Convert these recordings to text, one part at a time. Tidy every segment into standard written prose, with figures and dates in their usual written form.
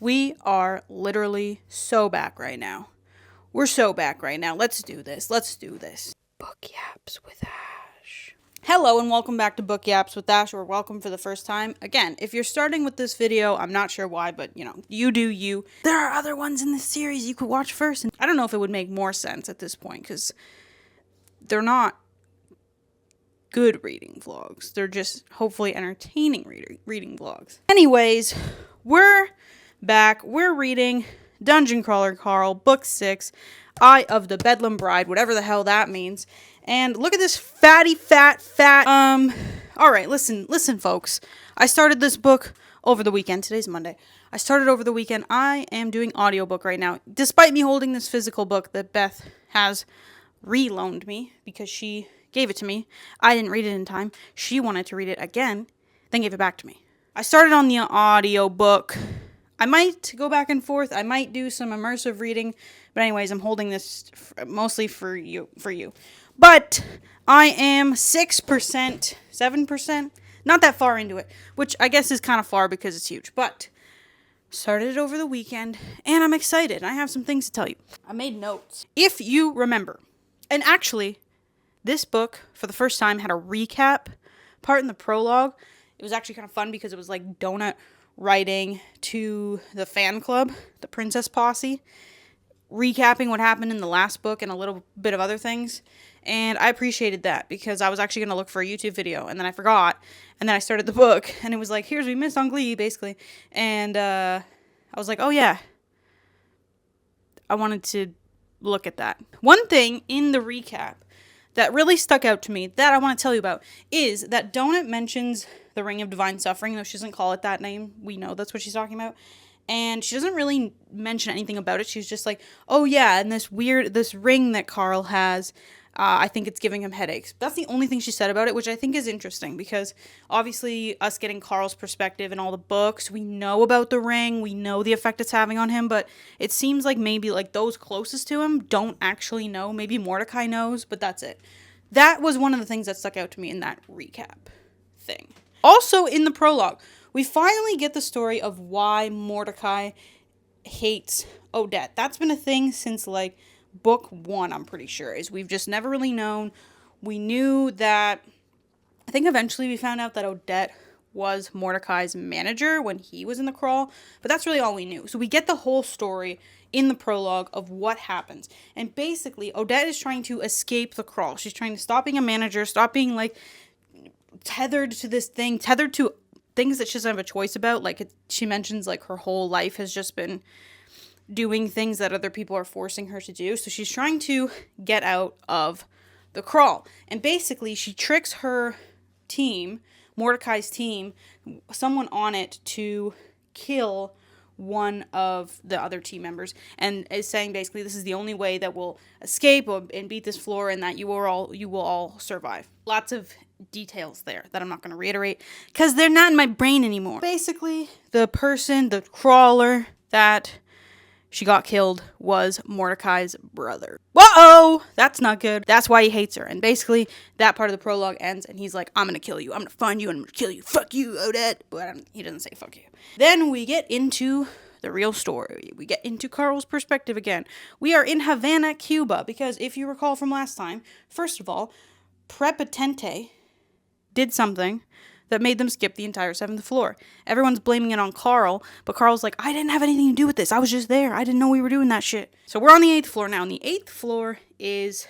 We are literally so back right now. We're so back right now. Let's do this. Let's do this. Book Yaps with Ash. Hello and welcome back to Book Yaps with Ash, or welcome for the first time. Again, if you're starting with this video, I'm not sure why, but you do you. There are other ones in this series you could watch first, and I don't know if it would make more sense at this point, because they're not good reading vlogs. They're just hopefully entertaining reading vlogs. Anyways, we're back. We're reading Dungeon Crawler Carl, Book 6, Eye of the Bedlam Bride, whatever the hell that means. And look at this fatty, fat. Alright, listen, folks. I started this book over the weekend. Today's Monday. I started over the weekend. I am doing audiobook right now. Despite me holding this physical book that Beth has re-loaned me because she gave it to me. I didn't read it in time. She wanted to read it again, then gave it back to me. I started on the audiobook. I might go back and forth. I might do some immersive reading. But anyways, I'm holding this mostly for you. But I am 6%, 7%, not that far into it, which I guess is kind of far because it's huge. But started it over the weekend, and I'm excited. I have some things to tell you. I made notes. If you remember, and actually, this book, for the first time, had a recap part in the prologue. It was actually kind of fun because it was like Donut writing to the fan club, the Princess Posse, recapping what happened in the last book and a little bit of other things. And I appreciated that because I was actually going to look for a YouTube video, and then I forgot. And then I started the book, and it was like, here's what we missed on Glee, basically. And I was like, oh yeah, I wanted to look at that. One thing in the recap that really stuck out to me that I want to tell you about is that Donut mentions the Ring of Divine Suffering, though she doesn't call it that name. We know that's what she's talking about. And she doesn't really mention anything about it. She's just like, oh yeah, and this ring that Carl has, I think it's giving him headaches. That's the only thing she said about it, which I think is interesting because obviously us getting Carl's perspective in all the books, we know about the ring, we know the effect it's having on him, but it seems like maybe like those closest to him don't actually know. Maybe Mordecai knows, but that's it. That was one of the things that stuck out to me in that recap thing. Also in the prologue, we finally get the story of why Mordecai hates Odette. That's been a thing since like book 1, I'm pretty sure, is we've just never really known. We knew that, I think eventually we found out that Odette was Mordecai's manager when he was in the crawl, but that's really all we knew. So we get the whole story in the prologue of what happens. And basically, Odette is trying to escape the crawl. She's trying to stop being a manager, stop being like tethered to this thing, tethered to things that she doesn't have a choice about. Like she mentions like her whole life has just been doing things that other people are forcing her to do. So she's trying to get out of the crawl. And basically she tricks her team, Mordecai's team, someone on it to kill one of the other team members, and is saying basically this is the only way that we'll escape and beat this floor, and that you will all survive. Lots of details there that I'm not going to reiterate because they're not in my brain anymore. Basically, the crawler that she got killed was Mordecai's brother. Whoa! That's not good. That's why he hates her. And basically, that part of the prologue ends, and he's like, I'm gonna kill you. I'm gonna find you, and I'm gonna kill you. Fuck you, Odette. But he doesn't say fuck you. Then we get into the real story. We get into Carl's perspective again. We are in Havana, Cuba, because if you recall from last time, first of all, Prepotente did something that made them skip the entire 7th floor. Everyone's blaming it on Carl, but Carl's like, I didn't have anything to do with this. I was just there. I didn't know we were doing that shit. So we're on the 8th floor now, and the 8th floor is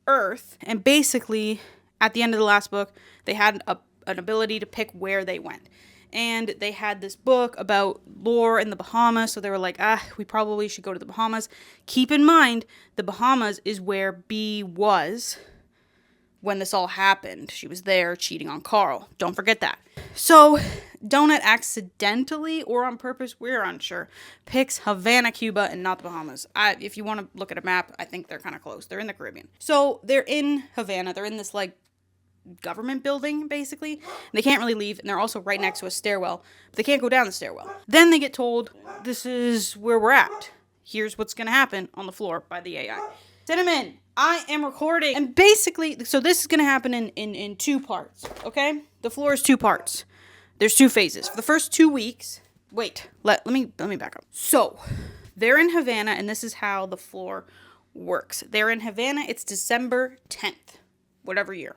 Earth, and basically, at the end of the last book, they had an ability to pick where they went. And they had this book about lore in the Bahamas, so they were like, we probably should go to the Bahamas. Keep in mind, the Bahamas is where Bea was when this all happened. She was there cheating on Carl. Don't forget that. So, Donut accidentally or on purpose, we're unsure, picks Havana, Cuba, and not the Bahamas. If you want to look at a map, I think they're kind of close. They're in the Caribbean. So, they're in Havana. They're in this, like, government building, basically. And they can't really leave, and they're also right next to a stairwell. But they can't go down the stairwell. Then they get told, this is where we're at. Here's what's going to happen on the floor by the AI. Cinnamon, I am recording. And basically, so this is going to happen in 2 parts, okay? The floor is 2 parts. There's 2 phases. For the first 2 weeks, Wait, let me back up. So, they're in Havana, and this is how the floor works. They're in Havana. It's December 10th, whatever year.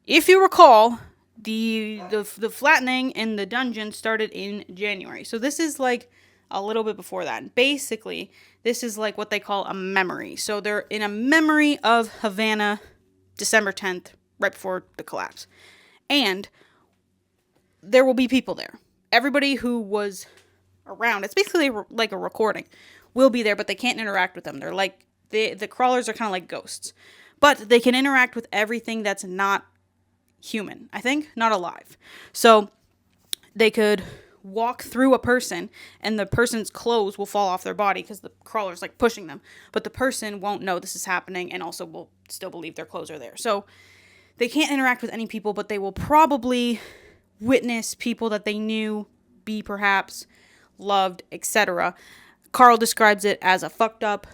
If you recall, the flattening in the dungeon started in January. So this is like a little bit before that. And basically, this is like what they call a memory. So they're in a memory of Havana, December 10th, right before the collapse. And there will be people there. Everybody who was around, it's basically like a recording, will be there, but they can't interact with them. They're like, the crawlers are kind of like ghosts. But they can interact with everything that's not human, I think, not alive. So they could walk through a person and the person's clothes will fall off their body because the crawler's like pushing them. But the person won't know this is happening and also will still believe their clothes are there. So they can't interact with any people, but they will probably witness people that they knew, be perhaps loved, etc. Carl describes it as a fucked up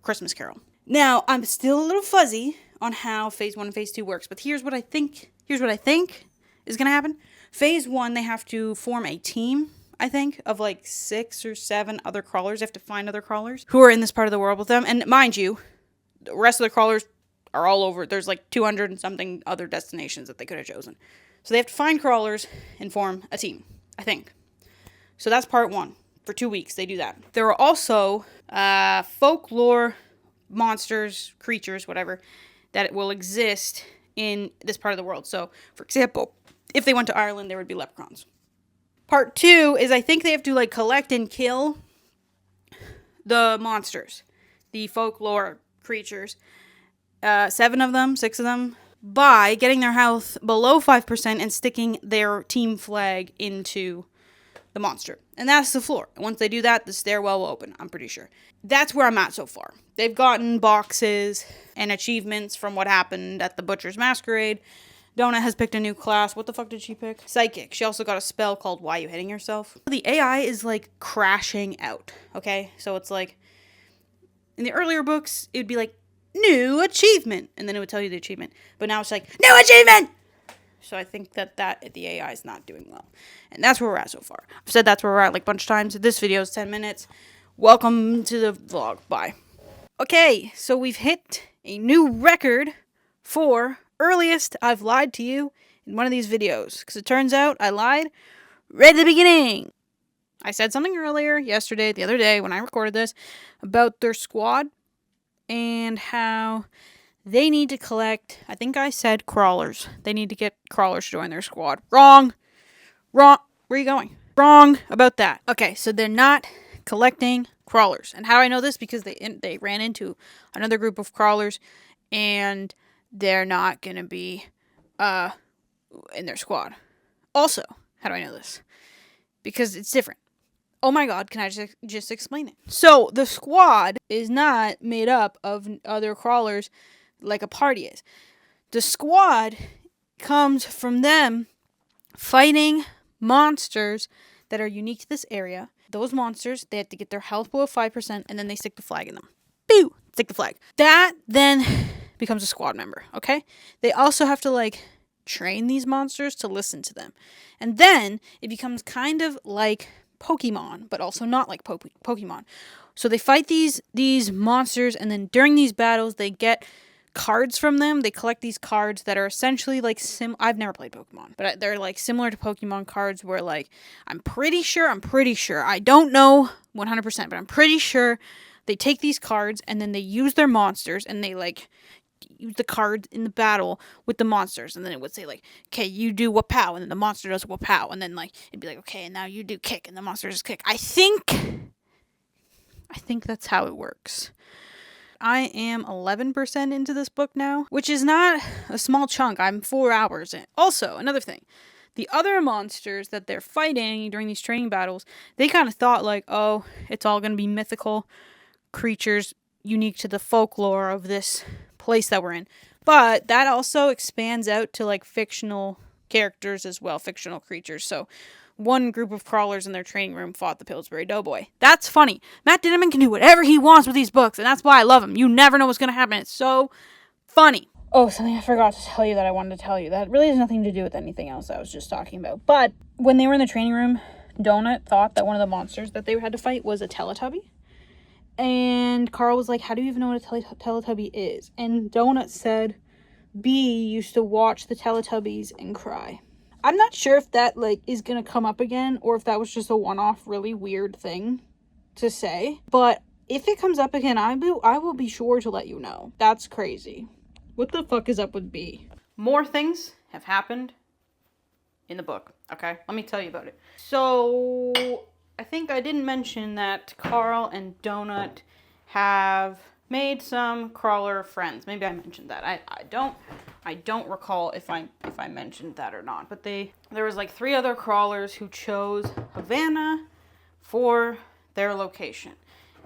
Christmas Carol. Now, I'm still a little fuzzy on how Phase 1 and Phase 2 works, but here's what I think is going to happen. Phase 1, they have to form a team, I think, of like 6 or 7 other crawlers. They have to find other crawlers who are in this part of the world with them. And mind you, the rest of the crawlers are all over. There's like 200 and something other destinations that they could have chosen. So they have to find crawlers and form a team, I think. So that's part 1. For 2 weeks, they do that. There are also folklore monsters, creatures, whatever, that will exist in this part of the world. So, for example, if they went to Ireland, there would be leprechauns. Part 2 is I think they have to like collect and kill the monsters, the folklore creatures. 7 of them, 6 of them, by getting their health below 5% and sticking their team flag into the monster. And that's the floor. And once they do that, the stairwell will open, I'm pretty sure. That's where I'm at so far. They've gotten boxes and achievements from what happened at the Butcher's Masquerade. Donut has picked a new class. What the fuck did she pick? Psychic. She also got a spell called Why You Hitting Yourself. The AI is like crashing out, okay? So it's like, in the earlier books, it would be like, new achievement. And then it would tell you the achievement. But now it's like, new achievement! So I think that the AI is not doing well. And that's where we're at so far. I've said that's where we're at like a bunch of times. This video is 10 minutes. Welcome to the vlog. Bye. Okay, so we've hit a new record for earliest I've lied to you in one of these videos. Because it turns out I lied right at the beginning. I said something earlier, the other day when I recorded this, about their squad and how they need to collect, I think I said crawlers. They need to get crawlers to join their squad. Wrong. Where are you going? Wrong about that. Okay, so they're not collecting crawlers. And how do I know this? Because they ran into another group of crawlers and they're not going to be in their squad. Also, how do I know this? Because it's different. Oh my god, can I just explain it? So, the squad is not made up of other crawlers like a party is. The squad comes from them fighting monsters that are unique to this area. Those monsters, they have to get their health below 5%, and then they stick the flag in them. Boo! Stick the flag. That then becomes a squad member, okay? They also have to, like, train these monsters to listen to them. And then it becomes kind of like Pokemon, but also not like Pokemon. So they fight these monsters, and then during these battles, they get cards from them. They collect these cards that are essentially like I've never played Pokemon, but they're like similar to Pokemon cards where like I'm pretty sure, I don't know 100%, but I'm pretty sure they take these cards and then they use their monsters and they like use the cards in the battle with the monsters, and then it would say like, okay, you do Wapow, and then the monster does Wapow, and then like it'd be like, okay, and now you do Kick, and the monster does Kick. I think that's how it works. I am 11% into this book now, which is not a small chunk. I'm 4 hours in. Also, another thing, the other monsters that they're fighting during these training battles, they kind of thought like, oh, it's all going to be mythical creatures unique to the folklore of this place that we're in. But that also expands out to like fictional characters as well, fictional creatures. So one group of crawlers in their training room fought the Pillsbury Doughboy. That's funny. Matt Dinniman can do whatever he wants with these books, and that's why I love him. You never know what's going to happen. It's so funny. Oh, something I forgot to tell you that I wanted to tell you. That really has nothing to do with anything else I was just talking about. But when they were in the training room Donut thought that one of the monsters that they had to fight was a Teletubby. And Carl was like, how do you even know what a Teletubby is? And Donut said B used to watch the Teletubbies and cry. I'm not sure if that, like, is gonna come up again, or if that was just a one-off really weird thing to say. But if it comes up again, I will be sure to let you know. That's crazy. What the fuck is up with B? More things have happened in the book, okay? Let me tell you about it. So, I think I didn't mention that Carl and Donut have made some crawler friends. Maybe I mentioned that. I don't recall if I mentioned that or not. But there was like 3 other crawlers who chose Havana for their location.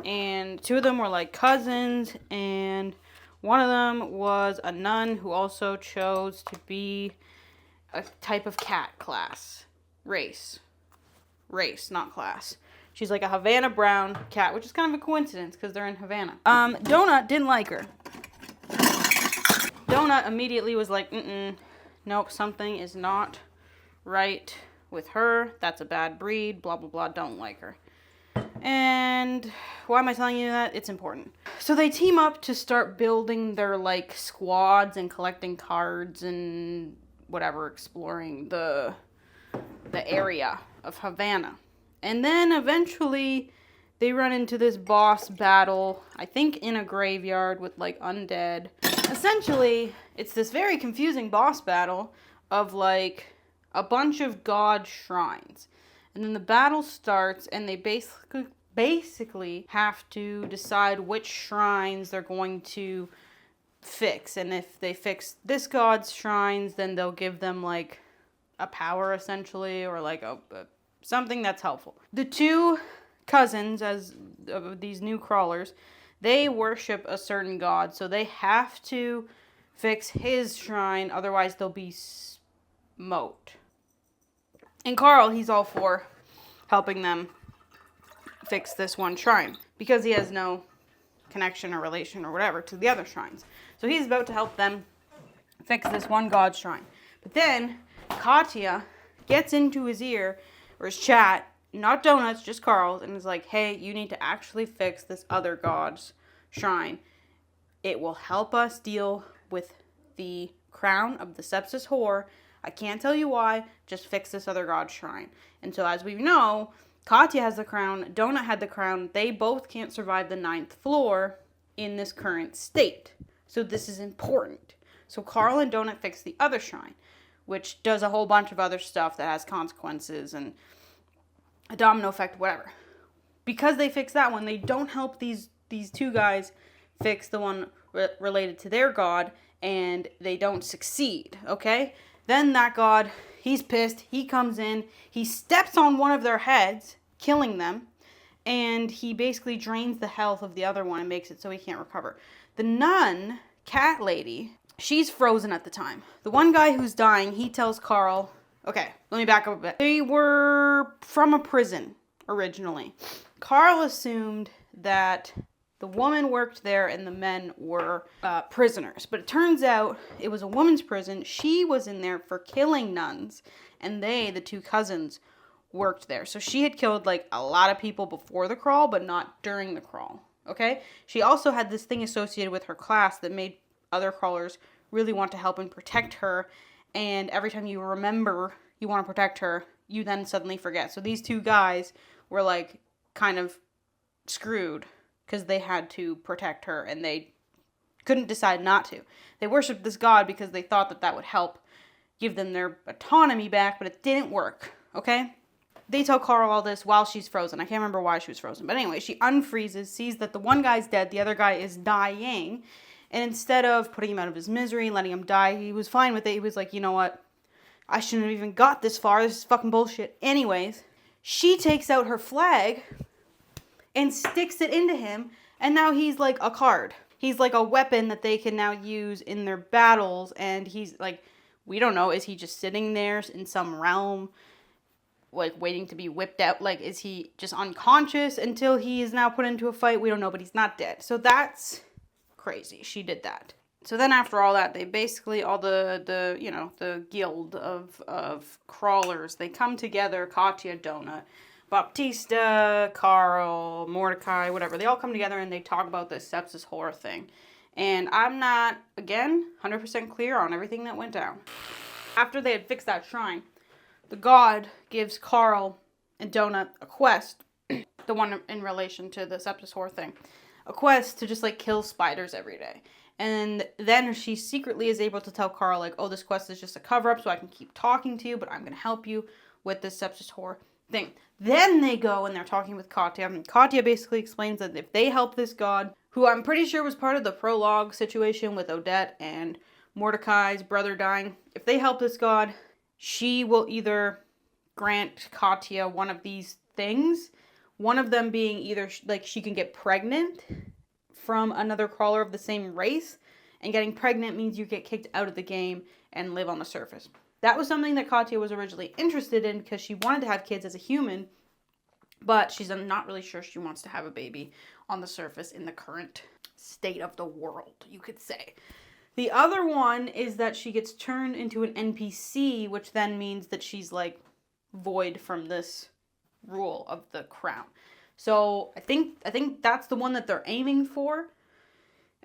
And 2 of them were like cousins, and one of them was a nun who also chose to be a type of cat class. Race, not class. She's like a Havana brown cat, which is kind of a coincidence because they're in Havana. Donut didn't like her. Donut immediately was like, nope, something is not right with her. That's a bad breed, blah, blah, blah, don't like her. And why am I telling you that? It's important. So they team up to start building their, like, squads and collecting cards and whatever, exploring the area of Havana. And then eventually they run into this boss battle, I think in a graveyard with, like, undead. Essentially, it's this very confusing boss battle of, like, a bunch of god shrines. And then the battle starts, and they basically have to decide which shrines they're going to fix. And if they fix this god's shrines, then they'll give them, like, a power, essentially, or, like, a something that's helpful. The 2 cousins, as of these new crawlers, they worship a certain god, so they have to fix his shrine, otherwise they'll be smoked. And Carl, he's all for helping them fix this one shrine, because he has no connection or relation or whatever to the other shrines. So he's about to help them fix this one god's shrine. But then Katya gets into his ear, or his chat, not Donut's, just Carl's, and is like, hey, you need to actually fix this other god's shrine. It will help us deal with the crown of the sepsis whore. I can't tell you why, just fix this other god's shrine. And so as we know, Katya has the crown, Donut had the crown. They both can't survive the 9th floor in this current state. So this is important. So Carl and Donut fix the other shrine, which does a whole bunch of other stuff that has consequences and a domino effect, whatever. Because they fix that one, they don't help these 2 guys fix the one related to their god, and they don't succeed, okay? Then that god, he's pissed, he comes in, he steps on one of their heads, killing them, and he basically drains the health of the other one and makes it so he can't recover. The nun, cat lady, she's frozen at the time. The one guy who's dying, he tells Carl, okay, let me back up a bit. They were from a prison originally. Carl assumed that the woman worked there and the men were prisoners. But it turns out it was a woman's prison. She was in there for killing nuns. And they, the 2 cousins, worked there. So she had killed, like, a lot of people before the crawl, but not during the crawl. Okay? She also had this thing associated with her class that made other crawlers really want to help and protect her. And every time you remember you want to protect her, you then suddenly forget. So these 2 guys were, like, kind of screwed because they had to protect her and they couldn't decide not to. They worshipped this god because they thought that that would help give them their autonomy back, but it didn't work, okay? They tell Carl all this while she's frozen. I can't remember why she was frozen. But anyway, she unfreezes, sees that the one guy's dead, the other guy is dying. And instead of putting him out of his misery, letting him die, he was fine with it. He was like, you know what? I shouldn't have even got this far. This is fucking bullshit. Anyways, she takes out her flag and sticks it into him. And now he's like a card. He's like a weapon that they can now use in their battles. And he's like, we don't know. Is he just sitting there in some realm, like waiting to be whipped out? Like, is he just unconscious until he is now put into a fight? We don't know, but he's not dead. So that's crazy. She did that. So then after all that, they basically, all the guild of crawlers, they come together, Katya, Donut, Baptista, Carl, Mordecai, whatever. They all come together and they talk about this sepsis horror thing. And I'm not, again, 100% clear on everything that went down. After they had fixed that shrine, the god gives Carl and Donut a quest, the one in relation to the sepsis horror thing, a quest to just, like, kill spiders every day. And then she secretly is able to tell Carl, like, oh, this quest is just a cover-up so I can keep talking to you, but I'm going to help you with this sepsis horror thing. Then they go and they're talking with Katya. And Katya basically explains that if they help this god, who I'm pretty sure was part of the prologue situation with Odette and Mordecai's brother dying, if they help this god, she will either grant Katya one of these things, one of them being either, like, she can get pregnant from another crawler of the same race, and getting pregnant means you get kicked out of the game and live on the surface. That was something that Katya was originally interested in because she wanted to have kids as a human, but she's not really sure she wants to have a baby on the surface in the current state of the world, you could say. The other one is that she gets turned into an NPC, which then means that she's, like, void from this rule of the crown. So I think that's the one that they're aiming for.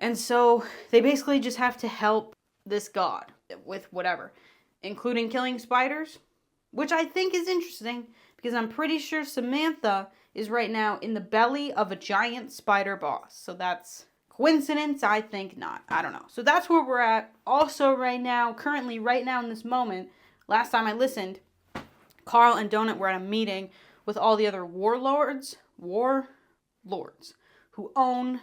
And so they basically just have to help this god with whatever, including killing spiders, which I think is interesting because I'm pretty sure Samantha is right now in the belly of a giant spider boss. So that's coincidence? I think not. I don't know. So that's where we're at. Also currently right now in this moment, last time I listened, Carl and Donut were at a meeting with all the other warlords who own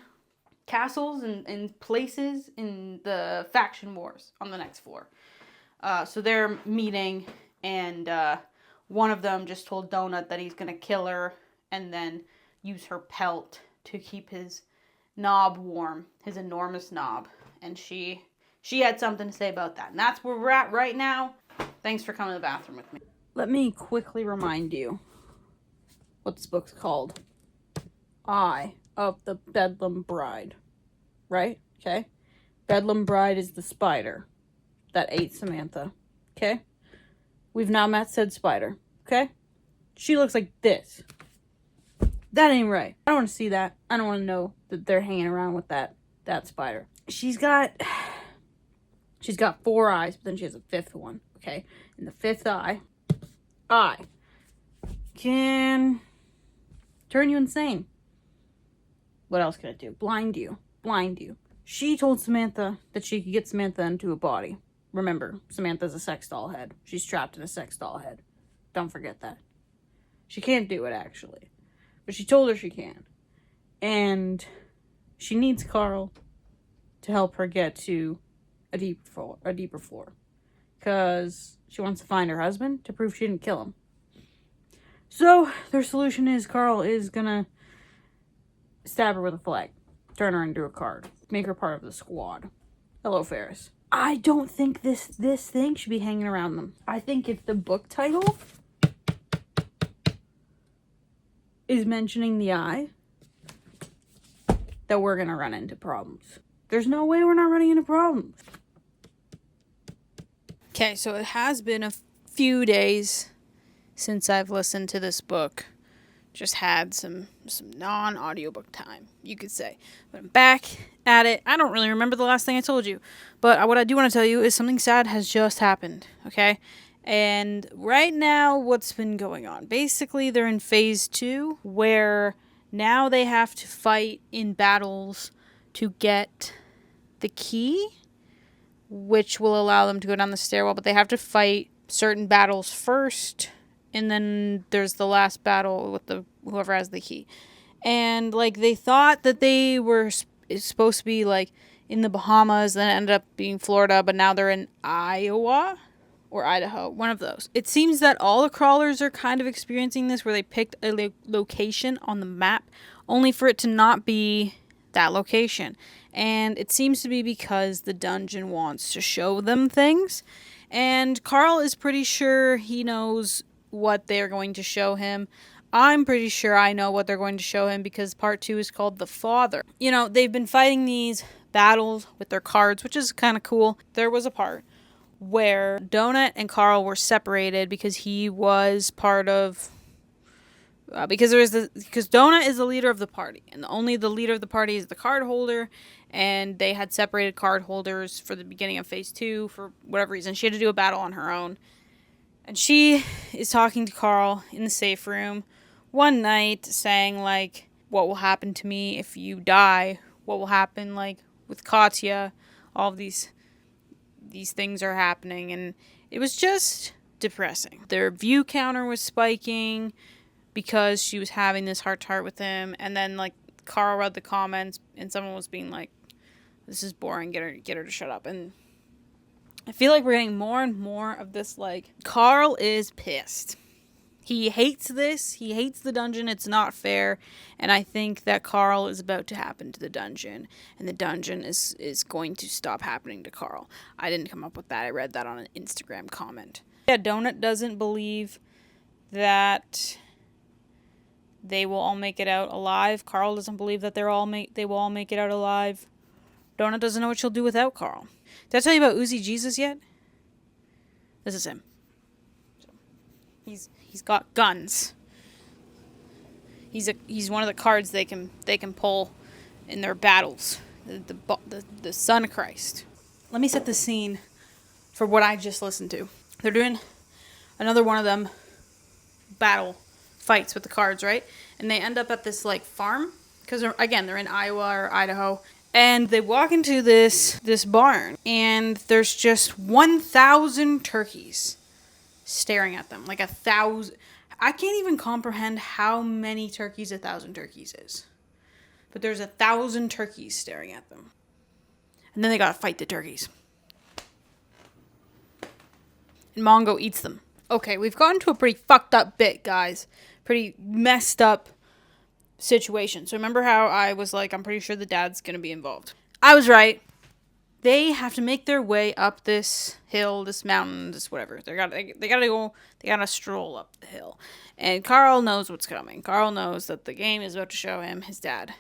castles and places in the faction wars on the next floor. So they're meeting, and one of them just told Donut that he's going to kill her and then use her pelt to keep his knob warm, his enormous knob. And she had something to say about that. And that's where we're at right now. Thanks for coming to the bathroom with me. Let me quickly remind you what this book's called. Eye of the Bedlam Bride. Right? Okay? Bedlam Bride is the spider that ate Samantha. Okay? We've now met said spider. Okay? She looks like this. That ain't right. I don't want to see that. I don't want to know that they're hanging around with that spider. She's got 4 eyes, but then she has a 5th one. Okay? And the 5th eye can turn you insane. What else can it do? Blind you. She told Samantha that she could get Samantha into a body. Remember, Samantha's a sex doll head. She's trapped in a sex doll head. Don't forget that. She can't do it, actually. But she told her she can. And she needs Carl to help her get to a deeper floor. Because she wants to find her husband to prove she didn't kill him. So, their solution is Carl is gonna stab her with a flag. Turn her into a card. Make her part of the squad. Hello, Ferris. I don't think this thing should be hanging around them. I think if the book title is mentioning the eye, that we're gonna run into problems. There's no way we're not running into problems. Okay, so it has been a few days since I've listened to this book. Just had some non-audiobook time, you could say. But I'm back at it. I don't really remember the last thing I told you. But what I do want to tell you is something sad has just happened, okay? And right now, what's been going on? Basically, they're in phase 2, where now they have to fight in battles to get the key, which will allow them to go down the stairwell. But they have to fight certain battles first. And then there's the last battle with whoever has the key. And, like, they thought that they were supposed to be, like, in the Bahamas, then it ended up being Florida, but now they're in Iowa or Idaho, one of those. It seems that all the crawlers are kind of experiencing this, where they picked a location on the map, only for it to not be that location. And it seems to be because the dungeon wants to show them things. And Carl is pretty sure he knows what they're going to show him. I'm pretty sure I know what they're going to show him because part 2 is called The Father. You know, they've been fighting these battles with their cards, which is kind of cool. There was a part where Donut and Carl were separated because he was part of because Donut is the leader of the party, and only the leader of the party is the card holder, and they had separated card holders for the beginning of phase 2 for whatever reason. She had to do a battle on her own, and she is talking to Carl in the safe room one night, saying like, "What will happen to me if you die? What will happen like with Katya? All of these things are happening," and it was just depressing. Their view counter was spiking because she was having this heart-to-heart with him, and then like Carl read the comments and someone was being like, "This is boring, get her to shut up." And I feel like we're getting more and more of this, like, Carl is pissed. He hates this, he hates the dungeon, it's not fair, and I think that Carl is about to happen to the dungeon, and the dungeon is going to stop happening to Carl. I didn't come up with that, I read that on an Instagram comment. Yeah, Donut doesn't believe that they will all make it out alive. Carl doesn't believe that they will all make it out alive. Donut doesn't know what she'll do without Carl. Did I tell you about Uzi Jesus yet? This is him. He's got guns. He's one of the cards they can pull in their battles. The Son of Christ. Let me set the scene for what I just listened to. They're doing another one of them battle fights with the cards, right? And they end up at this like farm because they're in Iowa or Idaho, and they walk into this barn, and there's just 1,000 turkeys staring at them, like 1,000. I can't even comprehend how many turkeys 1,000 turkeys is, but there's 1,000 turkeys staring at them, and then they gotta fight the turkeys, and Mongo eats them. Okay, we've gotten to a pretty fucked up bit, guys. Pretty messed up situation. So remember how I was like, I'm pretty sure the dad's gonna be involved. I was right. They have to make their way up this hill, this mountain, this whatever. They gotta stroll up the hill. And Carl knows what's coming. Carl knows that the game is about to show him his dad.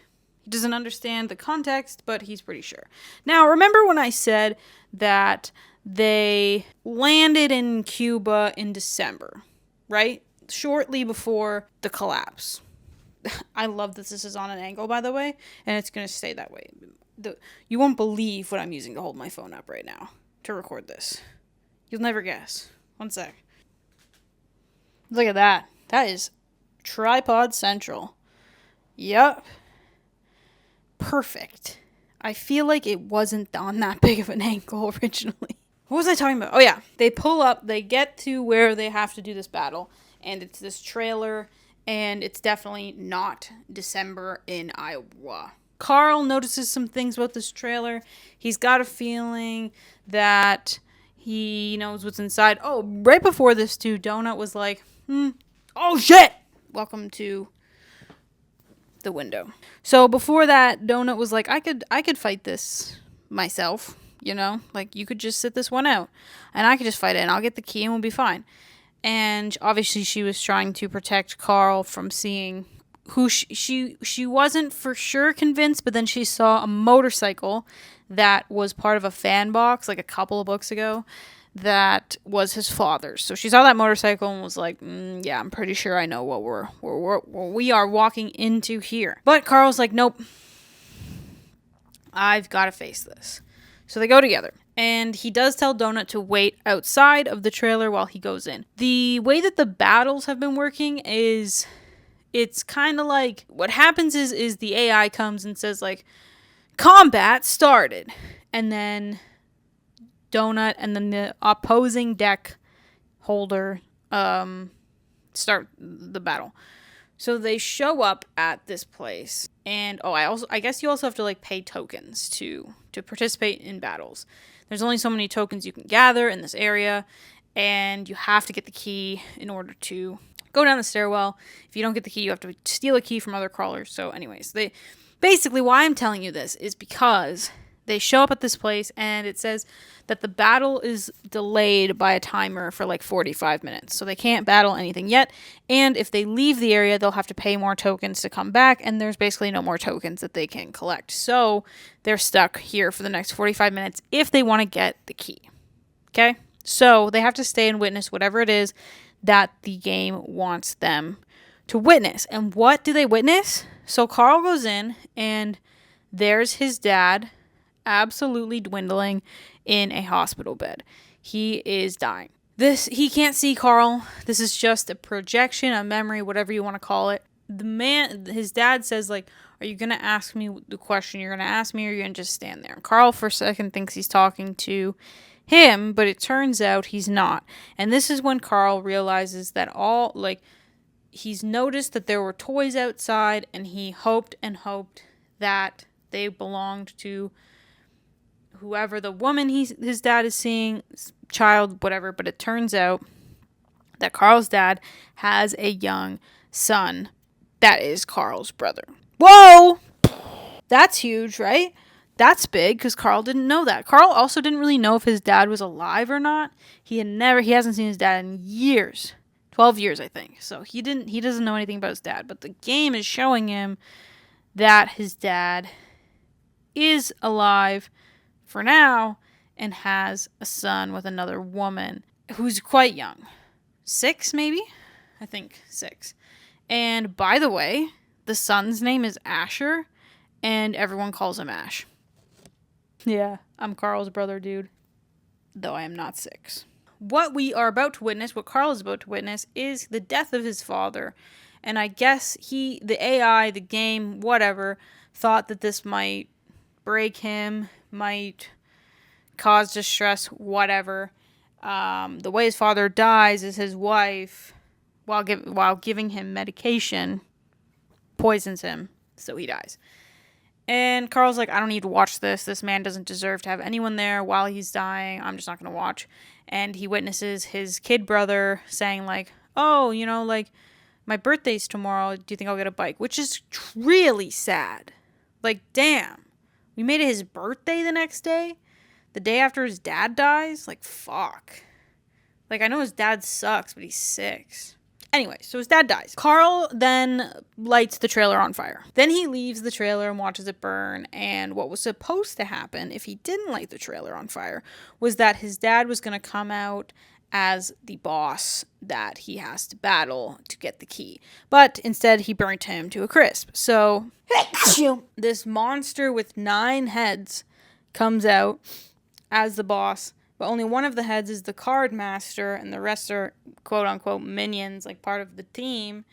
He doesn't understand the context, but he's pretty sure. Now, remember when I said that they landed in Cuba in December, right? Shortly before the collapse. I love that this is on an angle, by the way, and it's going to stay that way. You won't believe what I'm using to hold my phone up right now to record this. You'll never guess. One sec. Look at that. That is tripod central. Yup. Perfect. I feel like it wasn't on that big of an angle originally. What was I talking about? Oh yeah, they pull up, they get to where they have to do this battle, and it's this trailer, and it's definitely not December in Iowa. Carl notices some things about this trailer. He's got a feeling that he knows what's inside. Oh, right before this too, Donut was like, oh shit! Welcome to the window. So before that, Donut was like, I could fight this myself, you know? Like, you could just sit this one out, and I could just fight it, and I'll get the key, and we'll be fine. And obviously she was trying to protect Carl from seeing who she wasn't for sure convinced, but then she saw a motorcycle that was part of a fan box like a couple of books ago that was his father's. So she saw that motorcycle and was like, yeah, I'm pretty sure I know what we are walking into here. But Carl's like, nope, I've got to face this. So they go together. And he does tell Donut to wait outside of the trailer while he goes in. The way that the battles have been working is, it's kind of like, what happens is the AI comes and says, like, combat started. And then Donut and then the opposing deck holder start the battle. So they show up at this place. And, I guess you also have to, like, pay tokens to participate in battles. There's only so many tokens you can gather in this area, and you have to get the key in order to go down the stairwell. If you don't get the key, you have to steal a key from other crawlers. So anyways, basically why I'm telling you this is because They show up at this place, and it says that the battle is delayed by a timer for like 45 minutes. So they can't battle anything yet. And if they leave the area, they'll have to pay more tokens to come back. And there's basically no more tokens that they can collect. So they're stuck here for the next 45 minutes if they want to get the key. Okay? So they have to stay and witness whatever it is that the game wants them to witness. And what do they witness? So Carl goes in, and there's his dad absolutely dwindling in a hospital bed. He is dying. He can't see Carl. This is just a projection, a memory, whatever you want to call it. His dad says, like, are you going to ask me the question you're going to ask me, or are you going to just stand there? And Carl for a second thinks he's talking to him, but it turns out he's not. And this is when Carl realizes that he's noticed that there were toys outside, and he hoped and hoped that they belonged to whoever the woman his dad is seeing, child, whatever. But it turns out that Carl's dad has a young son that is Carl's brother. Whoa! That's huge, right? That's big, because Carl didn't know that. Carl also didn't really know if his dad was alive or not. He hasn't seen his dad in years. 12 years, I think. So he doesn't know anything about his dad. But the game is showing him that his dad is alive for now and has a son with another woman who's quite young. 6, maybe? I think 6. And by the way, the son's name is Asher, and everyone calls him Ash. Yeah, I'm Carl's brother, dude. Though I am not 6. What Carl is about to witness, is the death of his father. And I guess the AI, the game, whatever, thought that this might break him, might cause distress, whatever. The way his father dies is his wife, while giving him medication, poisons him, so he dies. And Carl's like, I don't need to watch this. This man doesn't deserve to have anyone there while he's dying. I'm just not going to watch. And he witnesses his kid brother saying, like, oh, my birthday's tomorrow. Do you think I'll get a bike? Which is really sad. Like, damn. We made it his birthday the next day? The day after his dad dies? Like, fuck. Like, I know his dad sucks, but he's 6. Anyway, so his dad dies. Carl then lights the trailer on fire. Then he leaves the trailer and watches it burn. And what was supposed to happen if he didn't light the trailer on fire was that his dad was going to come out as the boss that he has to battle to get the key. But instead, he burnt him to a crisp. So this monster with 9 heads comes out as the boss. But only one of the heads is the card master, and the rest are quote-unquote minions, like part of the team.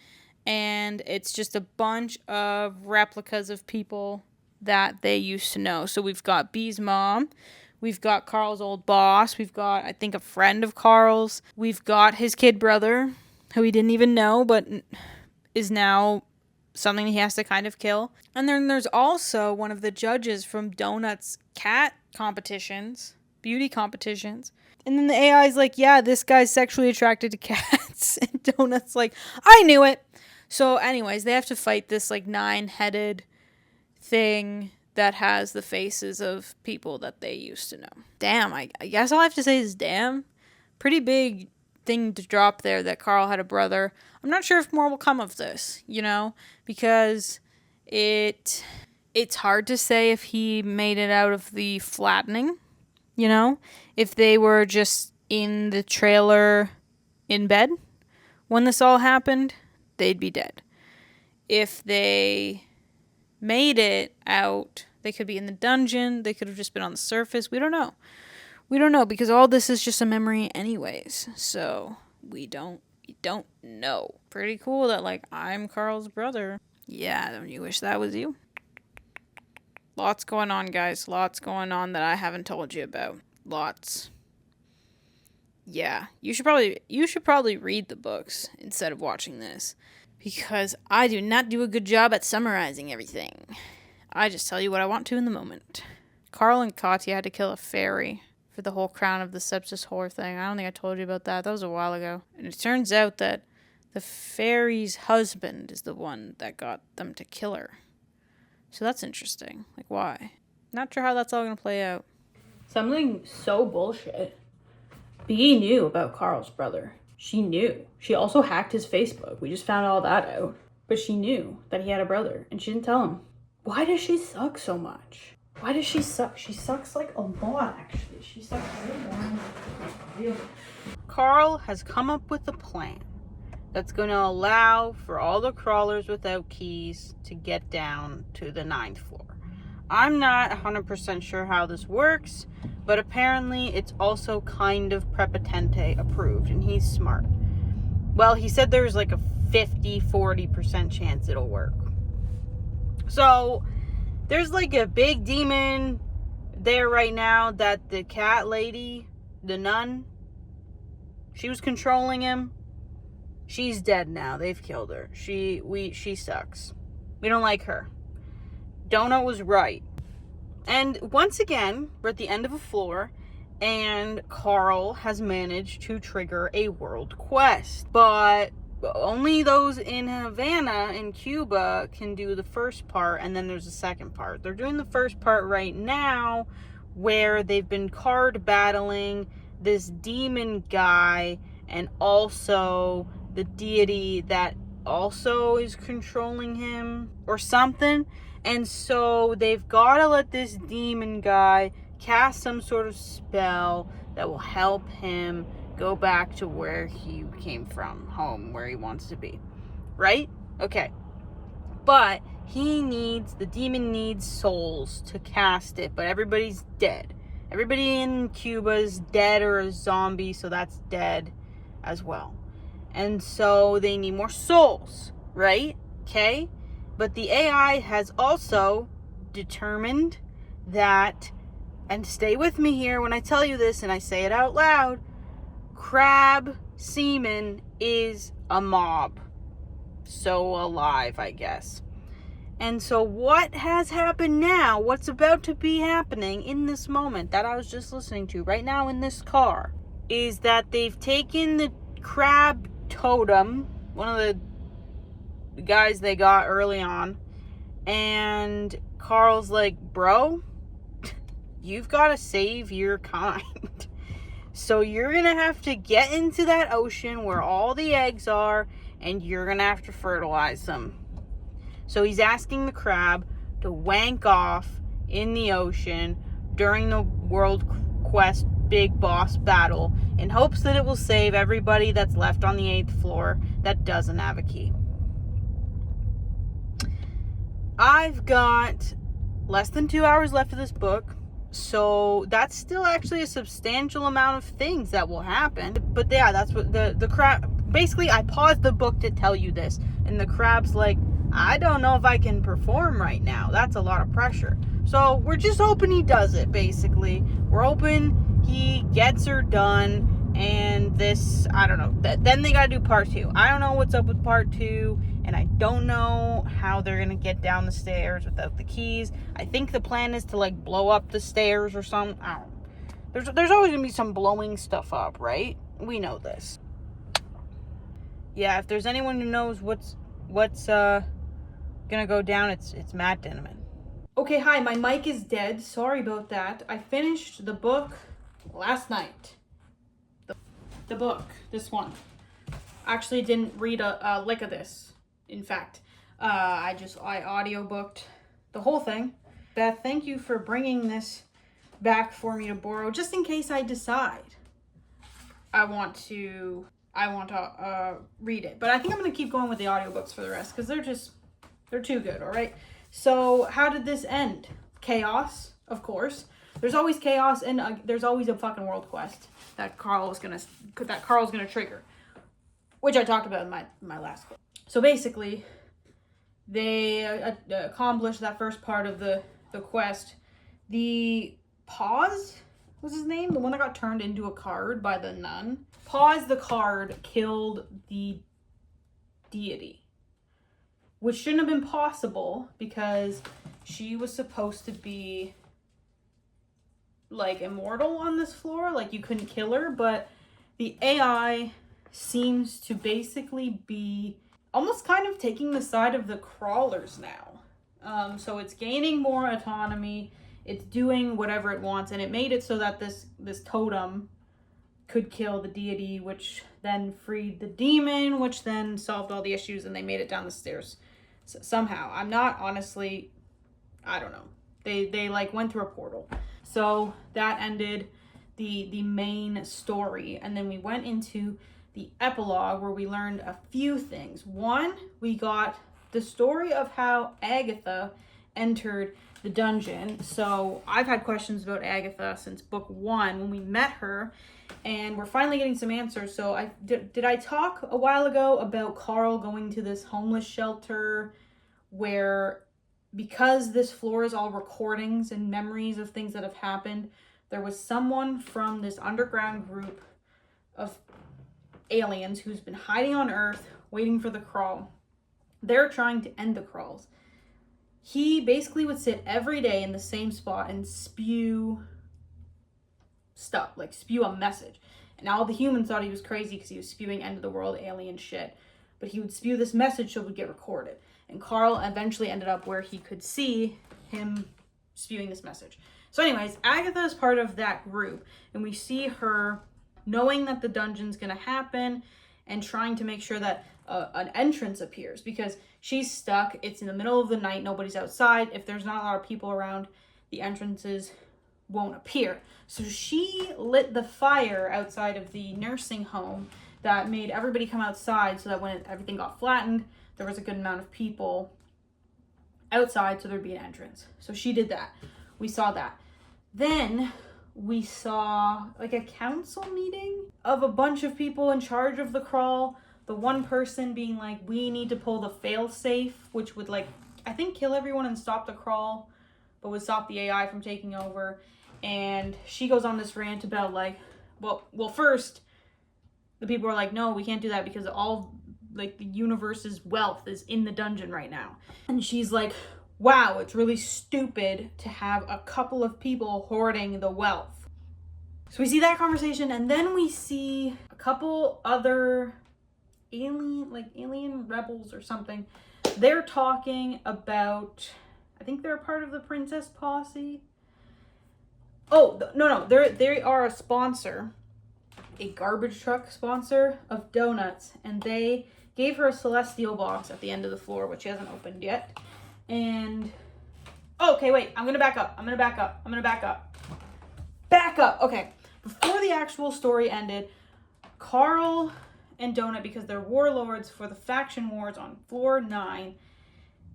And it's just a bunch of replicas of people that they used to know. So we've got Bee's mom. We've got Carl's old boss. We've got, I think, a friend of Carl's. We've got his kid brother, who he didn't even know, but is now something he has to kind of kill. And then there's also one of the judges from Donut's cat competitions. Beauty competitions. And then the AI is like, yeah, this guy's sexually attracted to cats. And Donut's like, I knew it. So anyways, they have to fight this like 9-headed thing that has the faces of people that they used to know. Damn, I guess all I have to say is damn. Pretty big thing to drop there that Carl had a brother. I'm not sure if more will come of this, because it's hard to say if he made it out of the flattening. If they were just in the trailer in bed when this all happened, they'd be dead. If they made it out, they could be in the dungeon. They could have just been on the surface. We don't know. We don't know, because all this is just a memory anyways. So we don't know. Pretty cool that, like, I'm Carl's brother. Yeah, don't you wish that was you? Lots going on, guys. Lots going on that I haven't told you about. Lots. Yeah, you should probably read the books instead of watching this, because I do not do a good job at summarizing everything. I just tell you what I want to in the moment. Carl and Katya had to kill a fairy for the whole crown of the sepsis whore thing. I don't think I told you about that. That was a while ago. And it turns out that the fairy's husband is the one that got them to kill her. So that's interesting. Like, why? Not sure how that's all gonna play out. Something so bullshit. Bea knew about Carl's brother. She knew. She also hacked his Facebook. We just found all that out. But she knew that he had a brother, and she didn't tell him. Why does she suck so much? Why does she suck? She sucks like a lot, actually. She sucks way more. Carl has come up with a plan that's going to allow for all the crawlers without keys to get down to the 9th floor. I'm not 100% sure how this works, but apparently it's also kind of Prepotente approved, and he's smart. Well, he said there's like a 50-40% chance it'll work. So there's like a big demon there right now that the cat lady, the nun, she was controlling him. She's dead now. They've killed her. She sucks. We don't like her. Donut was right. And once again, we're at the end of a floor, and Carl has managed to trigger a world quest. But only those in Havana, in Cuba, can do the first part, and then there's a second part. They're doing the first part right now, where they've been card battling this demon guy, and also the deity that also is controlling him, or something. And so they've got to let this demon guy cast some sort of spell that will help him go back to where he came from, home, where he wants to be. Right? Okay. But the demon needs souls to cast it, but everybody's dead. Everybody in Cuba is dead or a zombie, so that's dead as well. And so they need more souls, right? Okay? But the AI has also determined that, and stay with me here when I tell you this and I say it out loud, crab semen is a mob. So alive, I guess. And so what has happened now, what's about to be happening in this moment that I was just listening to right now in this car, is that they've taken the crab totem, one of the guys they got early on, and Carl's like, bro, you've got to save your kind. So you're going to have to get into that ocean where all the eggs are, and you're going to have to fertilize them. So he's asking the crab to wank off in the ocean during the World Quest Big Boss battle in hopes that it will save everybody that's left on the 8th floor that doesn't have a key. I've got less than 2 hours left of this book, so that's still actually a substantial amount of things that will happen. But yeah, that's what the crab, basically I paused the book to tell you this, and the crab's like, I don't know if I can perform right now. That's a lot of pressure. So we're just hoping he does it, basically. We're hoping he gets her done, and this, I don't know. Then they gotta do part 2. I don't know what's up with part 2, and I don't know how they're gonna get down the stairs without the keys. I think the plan is to, like, blow up the stairs or something. I don't know. There's always gonna be some blowing stuff up, right? We know this. Yeah, if there's anyone who knows what's gonna go down, it's Matt Dinneman. Okay, hi, my mic is dead. Sorry about that. I finished the book last night. The book, this one. Actually didn't read a lick of this. In fact, I audiobooked the whole thing. Beth, thank you for bringing this back for me to borrow, just in case I decide I want to read it. But I think I'm going to keep going with the audiobooks for the rest, because they're too good, all right? So how did this end? Chaos, of course. There's always chaos, and there's always a fucking world quest that Carl's gonna trigger, which I talked about in my last book. So basically, they accomplished that first part of the quest. The Pause was his name, the one that got turned into a card by the nun. Pause the card killed the deity, which shouldn't have been possible because she was supposed to be like immortal on this floor, like you couldn't kill her. But the AI seems to basically be almost kind of taking the side of the crawlers now. So it's gaining more autonomy. it's doing whatever it wants, and it made it so that this totem could kill the deity, which then freed the demon, which then solved all the issues, and they made it down the stairs somehow. I'm not honestly, I don't know. They like went through a portal. So that ended the main story, and then we went into the epilogue where we learned a few things. One, we got the story of how Agatha entered the dungeon. So I've had questions about Agatha since book 1 when we met her, and we're finally getting some answers. So did I talk a while ago about Carl going to this homeless shelter where, because this floor is all recordings and memories of things that have happened, there was someone from this underground group of aliens who's been hiding on Earth waiting for the crawl. They're trying to end the crawls. He basically would sit every day in the same spot and spew stuff, like spew a message. And all the humans thought he was crazy because he was spewing end of the world alien shit. But he would spew this message so it would get recorded. And Carl eventually ended up where he could see him spewing this message. So anyways, Agatha is part of that group, and we see her knowing that the dungeon's gonna happen and trying to make sure that an entrance appears, because she's stuck. It's in the middle of the night, nobody's outside. If there's not a lot of people around, the entrances won't appear. So she lit the fire outside of the nursing home that made everybody come outside, so that when everything got flattened, there was a good amount of people outside, so there'd be an entrance. So she did that. We saw that. Then we saw like a council meeting of a bunch of people in charge of the crawl. The one person being like, we need to pull the fail safe, which would like, I think, kill everyone and stop the crawl, but would stop the AI from taking over. And she goes on this rant about like, well, first, the people are like, no, we can't do that because all like the universe's wealth is in the dungeon right now. And she's like, wow, it's really stupid to have a couple of people hoarding the wealth. So we see that conversation, and then we see a couple other alien rebels or something. They're talking about, I think they're part of the princess posse. Oh, no, they are a sponsor, a garbage truck sponsor of donuts, and they gave her a celestial box at the end of the floor, which she hasn't opened yet. And, okay, wait, I'm gonna back up. Back up, okay. Before the actual story ended, Carl and Donut, because they're warlords for the faction wars on floor 9,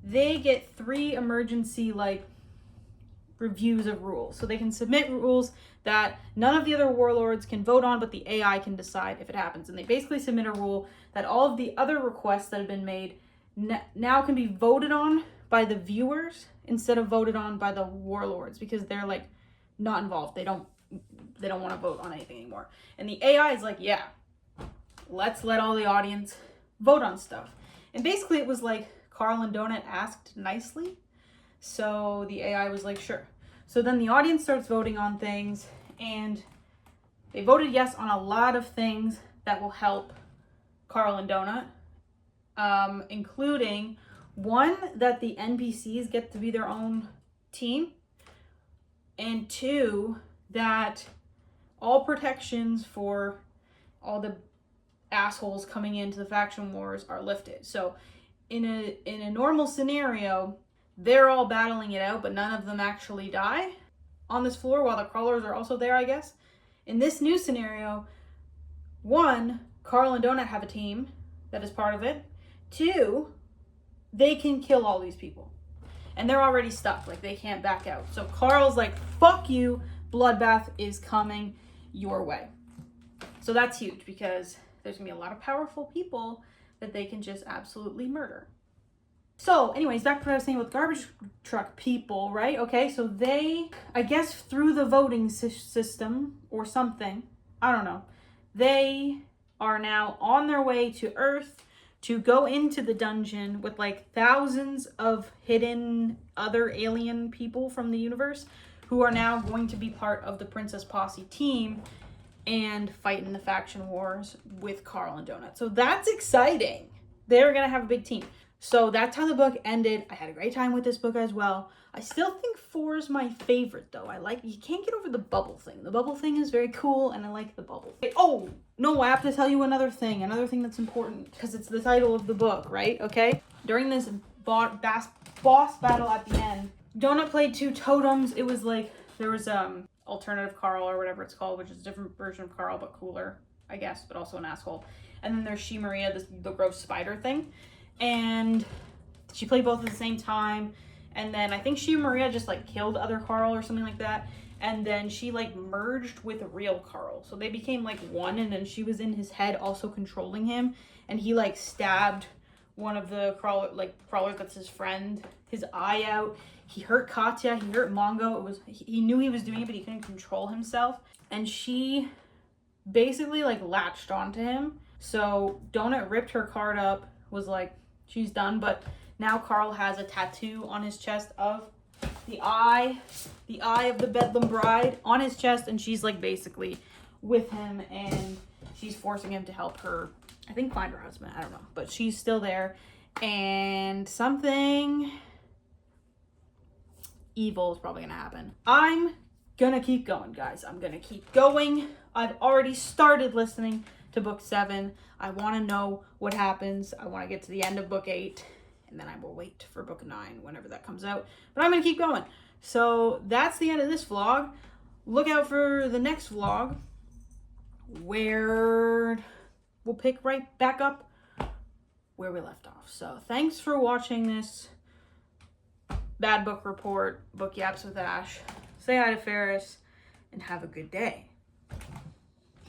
they get 3 emergency, like, reviews of rules. So they can submit rules that none of the other warlords can vote on, but the AI can decide if it happens. And they basically submit a rule that all of the other requests that have been made now can be voted on by the viewers instead of voted on by the warlords, because they're like not involved. They don't want to vote on anything anymore. And the AI is like, yeah, let's let all the audience vote on stuff. And basically it was like Carl and Donut asked nicely. So the AI was like, sure. So then the audience starts voting on things, and they voted yes on a lot of things that will help Carl and Donut, including one, that the NPCs get to be their own team, and 2, that all protections for all the assholes coming into the faction wars are lifted. So in a normal scenario, they're all battling it out, but none of them actually die on this floor, while the crawlers are also there, I guess. In this new scenario, 1, Carl and Donut have a team that is part of it. 2, they can kill all these people. And they're already stuck, like they can't back out. So Carl's like, fuck you, bloodbath is coming your way. So that's huge, because there's gonna be a lot of powerful people that they can just absolutely murder. So anyways, back to what I was saying with garbage truck people, right? Okay, so they, I guess through the voting system or something, I don't know, they are now on their way to Earth to go into the dungeon with like thousands of hidden other alien people from the universe who are now going to be part of the Princess Posse team and fight in the faction wars with Carl and Donut. So that's exciting. They're going to have a big team. So that's how the book ended. I had a great time with this book as well. I still think 4 is my favorite though. You can't get over the bubble thing. The bubble thing is very cool and I like the bubble. Oh, no, I have to tell you another thing that's important because it's the title of the book, right? Okay. During this boss battle at the end, Donut played 2 totems. It was like, there was alternative Carl or whatever it's called, which is a different version of Carl, but cooler, I guess, but also an asshole. And then there's She Maria, the gross spider thing. And she played both at the same time. And then I think She Maria just like killed other Carl or something like that. And then she like merged with a real Carl. So they became like one, and then she was in his head also controlling him. And he like stabbed one of the crawlers that's his friend, his eye out. He hurt Katya, he hurt Mongo. He knew he was doing it, but he couldn't control himself. And she basically like latched onto him. So Donut ripped her card up, was like, she's done, but now Carl has a tattoo on his chest of the eye of the Bedlam Bride on his chest, and she's like basically with him, and she's forcing him to help her, I think, find her husband. I don't know, but she's still there, and something evil is probably gonna happen. I'm gonna keep going, guys. I'm gonna keep going. I've already started listening to book 7. I want to know what happens. I want to get to the end of book 8, and then I will wait for book 9 whenever that comes out. But I'm going to keep going. So that's the end of this vlog. Look out for the next vlog where we'll pick right back up where we left off. So thanks for watching this bad book report, Book Yaps with Ash. Say hi to Ferris and have a good day.